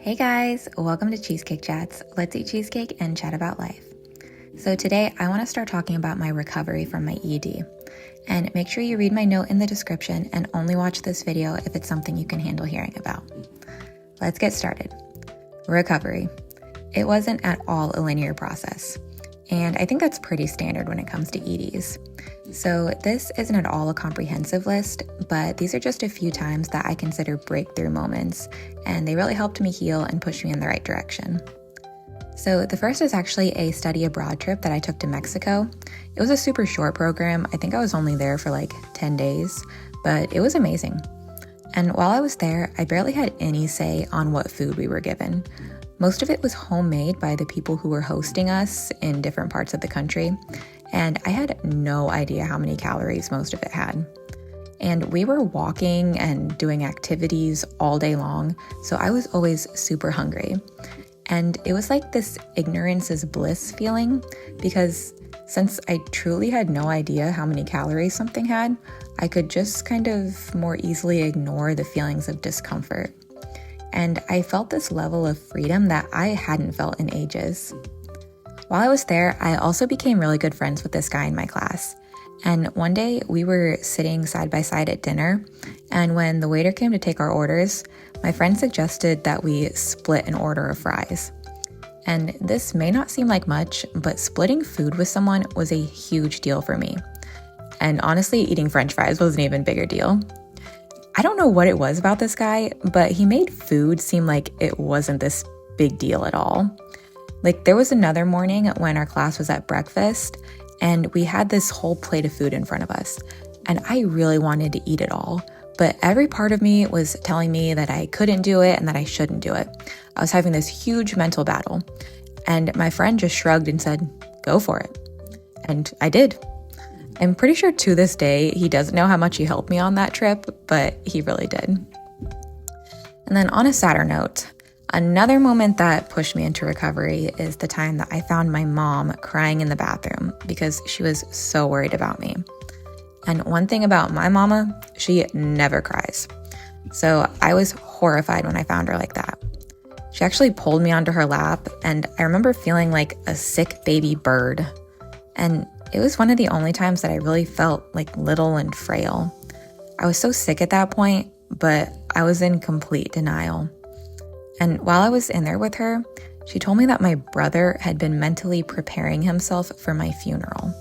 Hey guys, welcome to Cheesecake Chats. Let's eat cheesecake and chat about life. So today I want to start talking about my recovery from my ED. And make sure you read my note in the description and only watch this video if it's something you can handle hearing about. Let's get started. Recovery. It wasn't at all a linear process. And I think that's pretty standard when it comes to EDs. So this isn't at all a comprehensive list, but these are just a few times that I consider breakthrough moments, and they really helped me heal and push me in the right direction. So the first is actually a study abroad trip that I took to Mexico. It was a super short program. I think I was only there for like 10 days, but it was amazing. And while I was there, I barely had any say on what food we were given. Most of it was homemade by the people who were hosting us in different parts of the country, and I had no idea how many calories most of it had. And we were walking and doing activities all day long, so I was always super hungry. And it was like this ignorance is bliss feeling, because since I truly had no idea how many calories something had, I could just kind of more easily ignore the feelings of discomfort. And I felt this level of freedom that I hadn't felt in ages. While I was there, I also became really good friends with this guy in my class. And one day we were sitting side by side at dinner, and when the waiter came to take our orders, my friend suggested that we split an order of fries. And this may not seem like much, but splitting food with someone was a huge deal for me. And honestly, eating French fries was an even bigger deal. I don't know what it was about this guy, but he made food seem like it wasn't this big deal at all. Like, there was another morning when our class was at breakfast and we had this whole plate of food in front of us, and I really wanted to eat it all, but every part of me was telling me that I couldn't do it and that I shouldn't do it. I was having this huge mental battle, and my friend just shrugged and said, "Go for it." And I did. I'm pretty sure to this day, he doesn't know how much he helped me on that trip, but he really did. And then on a sadder note, another moment that pushed me into recovery is the time that I found my mom crying in the bathroom because she was so worried about me. And one thing about my mama, she never cries. So I was horrified when I found her like that. She actually pulled me onto her lap, and I remember feeling like a sick baby bird. And it was one of the only times that I really felt like little and frail. I was so sick at that point, but I was in complete denial. And while I was in there with her, she told me that my brother had been mentally preparing himself for my funeral.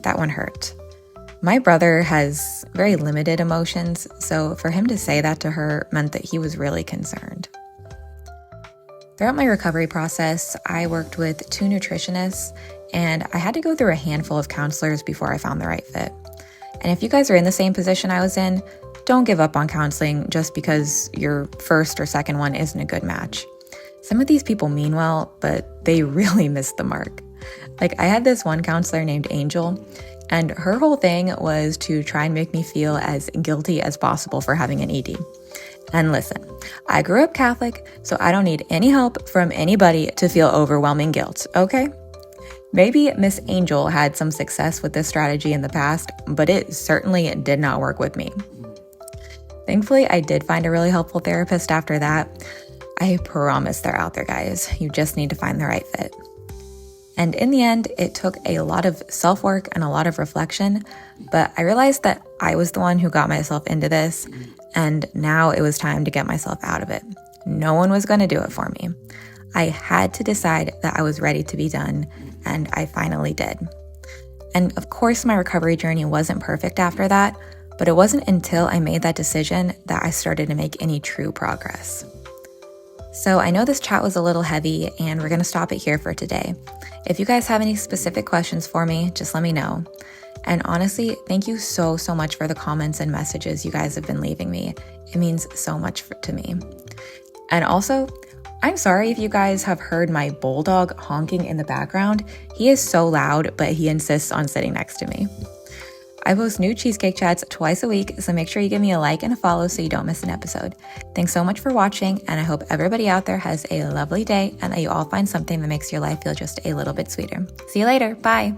That one hurt. My brother has very limited emotions, so for him to say that to her meant that he was really concerned. Throughout my recovery process, I worked with 2 nutritionists, and I had to go through a handful of counselors before I found the right fit. And if you guys are in the same position I was in, don't give up on counseling just because your first or second one isn't a good match. Some of these people mean well, but they really missed the mark. Like, I had this one counselor named Angel, and her whole thing was to try and make me feel as guilty as possible for having an ED. And listen, I grew up Catholic, so I don't need any help from anybody to feel overwhelming guilt, okay? Maybe Miss Angel had some success with this strategy in the past, but it certainly did not work with me. Thankfully, I did find a really helpful therapist after that. I promise they're out there, guys. You just need to find the right fit. And in the end, it took a lot of self-work and a lot of reflection, but I realized that I was the one who got myself into this, and now it was time to get myself out of it. No one was going to do it for me. I had to decide that I was ready to be done, and I finally did. And of course, my recovery journey wasn't perfect after that, but it wasn't until I made that decision that I started to make any true progress. So I know this chat was a little heavy, and we're going to stop it here for today. If you guys have any specific questions for me, just let me know. And honestly, thank you so much for the comments and messages you guys have been leaving me. It means so much to me. And also, I'm sorry if you guys have heard my bulldog honking in the background. He is so loud, but he insists on sitting next to me. I post new Cheesecake Chats twice a week, so make sure you give me a like and a follow so you don't miss an episode. Thanks so much for watching, and I hope everybody out there has a lovely day and that you all find something that makes your life feel just a little bit sweeter. See you later. Bye.